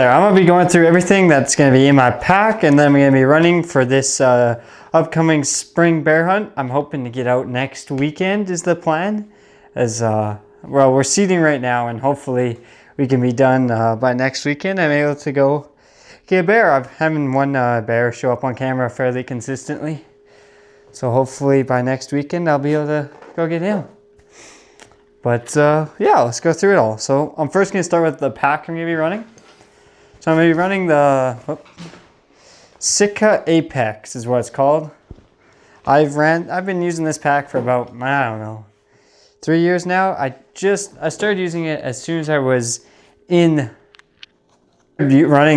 I'm gonna be going through everything that's gonna be in my pack, and then I'm gonna be running for this upcoming spring bear hunt. I'm hoping to get out next weekend is the plan. As well, we're seeding right now, and hopefully we can be done by next weekend. I'm able to go get a bear. I'm having one bear show up on camera fairly consistently, so hopefully by next weekend I'll be able to go get him. But yeah, let's go through it all. So I'm first gonna start with the pack I'm gonna be running. So I'm going to be running the Sitka Apex is what it's called. I've been using this pack for about, I don't know, 3 years now. I started using it as soon as I was running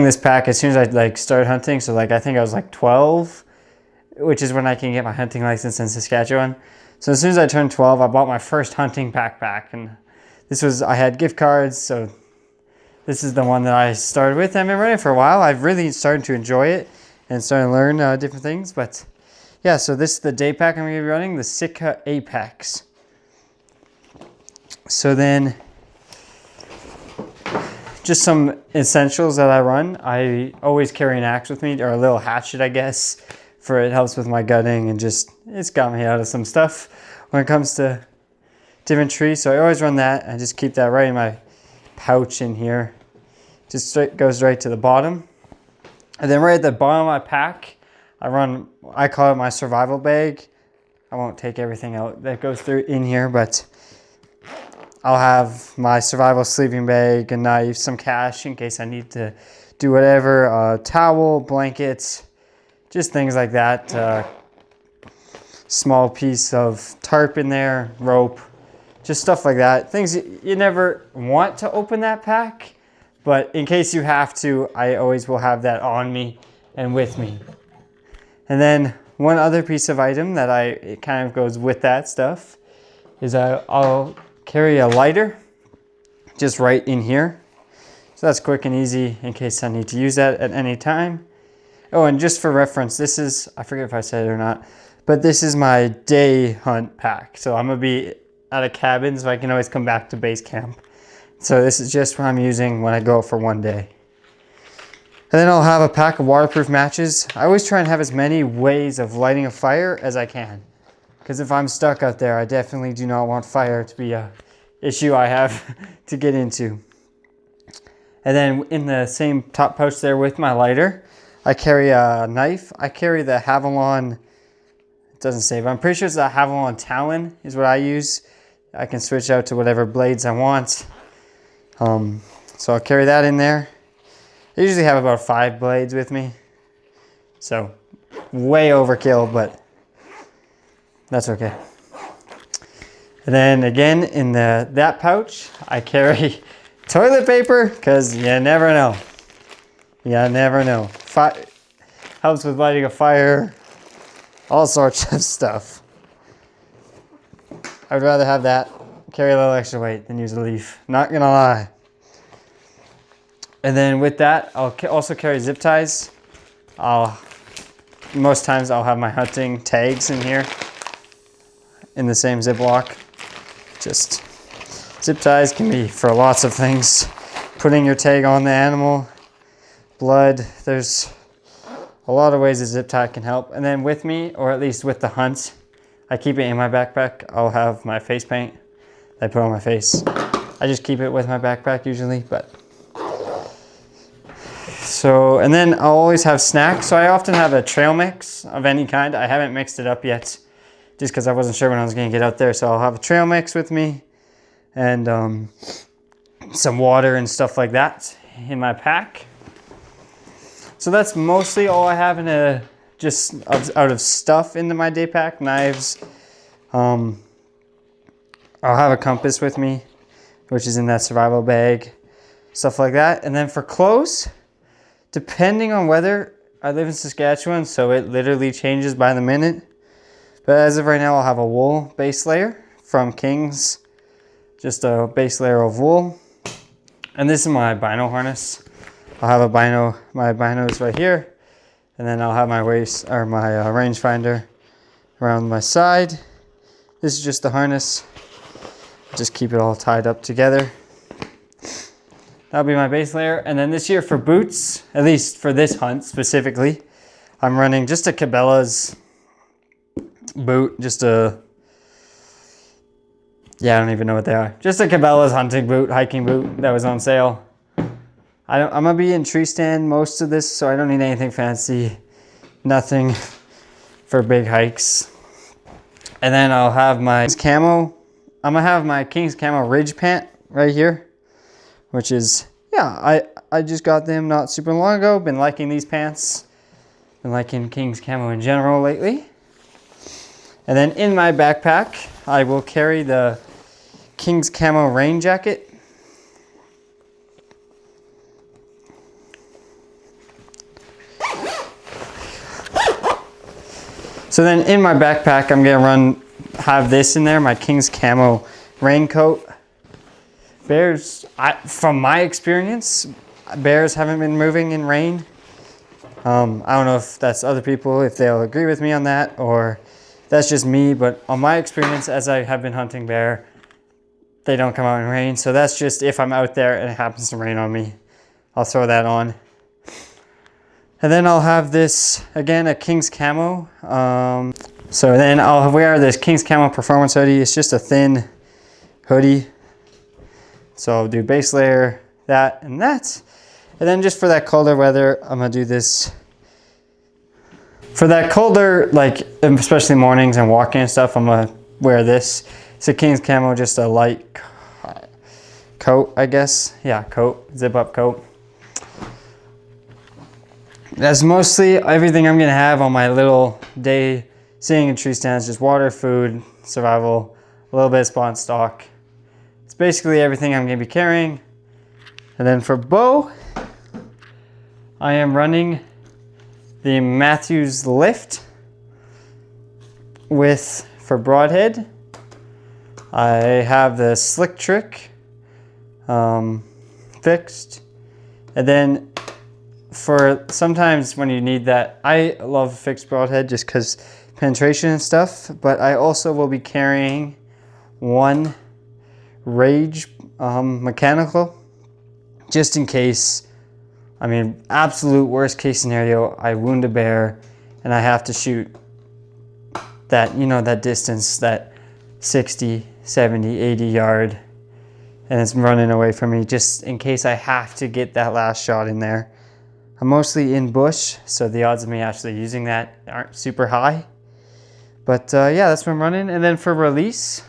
this pack as soon as I started hunting. So I think I was 12, which is when I can get my hunting license in Saskatchewan. So as soon as I turned 12, I bought my first hunting backpack, and I had gift cards, so this is the one that I started with. I've been running for a while. I've really started to enjoy it and started to learn different things. But yeah, so this is the day pack I'm going to be running, the Sitka Apex. So then, just some essentials that I run. I always carry an axe with me, or a little hatchet, I guess, for it helps with my gutting, and it's got me out of some stuff when it comes to different trees. So I always run that. I just keep that right in my pouch in here. Just goes right to the bottom. And then right at the bottom of my pack, I call it my survival bag. I won't take everything out that goes through in here, but I'll have my survival sleeping bag, a knife, some cash in case I need to do whatever, a towel, blankets, just things like that. Small piece of tarp in there, rope, just stuff like that. Things you never want to open that pack, but in case you have to, I always will have that on me and with me. And then one other piece of item that it kind of goes with that stuff is I'll carry a lighter just right in here. So that's quick and easy in case I need to use that at any time. Oh, and just for reference, I forget if I said it or not, but this is my day hunt pack. So I'm gonna be at a cabin, so I can always come back to base camp. So this is just what I'm using when I go for one day. And then I'll have a pack of waterproof matches. I always try and have as many ways of lighting a fire as I can, because if I'm stuck out there, I definitely do not want fire to be an issue I have to get into. And then in the same top pouch there with my lighter, I carry a knife. I carry the Havalon, it doesn't say, but I'm pretty sure it's the Havalon Talon is what I use. I can switch out to whatever blades I want. So I'll carry that in there. I usually have about 5 blades with me. So way overkill, but that's okay. And then again, in that pouch, I carry toilet paper, because you never know. You never know. Helps with lighting a fire, all sorts of stuff. I would rather have that, carry a little extra weight, than use a leaf. Not gonna lie. And then with that, I'll also carry zip ties. Most times I'll have my hunting tags in here in the same Ziploc. Just zip ties can be for lots of things. Putting your tag on the animal, blood, there's a lot of ways a zip tie can help. And then with me, or at least with the hunt, I keep it in my backpack. I'll have my face paint that I put on my face. I just keep it with my backpack usually, but. So, and then I'll always have snacks. So I often have a trail mix of any kind. I haven't mixed it up yet, just because I wasn't sure when I was gonna get out there. So I'll have a trail mix with me, and some water and stuff like that in my pack. So that's mostly all I have in just out of stuff into my day pack. Knives. I'll have a compass with me, which is in that survival bag. Stuff like that. And then for clothes, depending on weather, I live in Saskatchewan, so it literally changes by the minute. But as of right now, I'll have a wool base layer from King's. Just a base layer of wool. And this is my bino harness. I'll have my binos right here. And then I'll have my rangefinder around my side. This is just the harness. Just keep it all tied up together. That'll be my base layer. And then this year for boots, at least for this hunt specifically, I'm running just a Cabela's boot, yeah, I don't even know what they are. Just a Cabela's hunting boot, hiking boot that was on sale. I'm gonna be in tree stand most of this, so I don't need anything fancy. Nothing for big hikes. And then I'll have my camo. I'm gonna have my King's Camo Ridge pant right here, which is, yeah, I just got them not super long ago. Been liking these pants. Been liking King's Camo in general lately. And then in my backpack, I will carry the King's Camo rain jacket. So then in my backpack, I'm gonna have this in there, my King's Camo raincoat. Bears, from my experience, bears haven't been moving in rain. I don't know if that's other people, if they'll agree with me on that, or that's just me, but on my experience, as I have been hunting bear, they don't come out in rain. So that's just if I'm out there and it happens to rain on me, I'll throw that on. And then I'll have this, again, a King's Camo. So then I'll wear this King's Camo Performance hoodie. It's just a thin hoodie. So I'll do base layer, that and that. And then just for that colder weather, I'm gonna do this. For that colder, like especially mornings and walking and stuff, I'm gonna wear this. It's a King's Camo, just a light coat, I guess. Yeah, coat, zip up coat. That's mostly everything I'm gonna have on my little day sitting in tree stands. Just water, food, survival, a little bit of spawn stock. It's basically everything I'm gonna be carrying. And then for bow, I am running the Matthews Lift for broadhead. I have the Slick Trick fixed. And then for sometimes when you need that, I love fixed broadhead just because penetration and stuff, but I also will be carrying one Rage mechanical just in case. I mean, absolute worst case scenario, I wound a bear and I have to shoot that, you know, that distance, that 60, 70, 80 yard, and it's running away from me, just in case I have to get that last shot in there. I'm mostly in bush, so the odds of me actually using that aren't super high. But yeah, that's what I'm running. And then for release,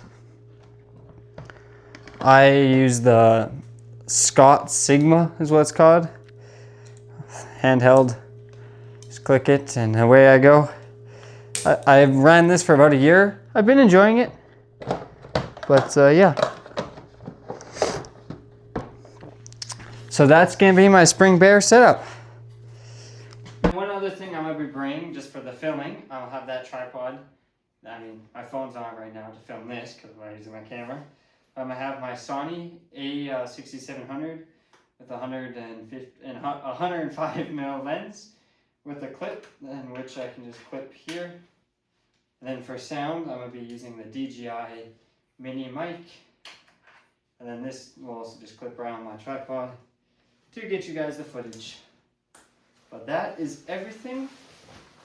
I use the Scott Sigma is what it's called. Handheld, just click it and away I go. I ran this for about a year. I've been enjoying it, but yeah. So that's gonna be my spring bear setup. One other thing I'm gonna be bringing just for the filming, I'll have that tripod. I mean, my phone's on right now to film this because I'm not using my camera. I'm gonna have my Sony A6700 with 105 mil lens with a clip, in which I can just clip here. And then for sound, I'm gonna be using the DJI mini mic. And then this will also just clip around my tripod to get you guys the footage. But that is everything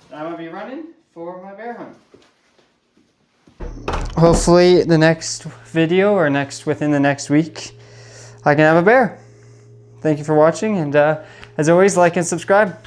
that I'm gonna be running for my bear hunt. Hopefully the next video or within the next week, I can have a bear. Thank you for watching, and as always, like and subscribe.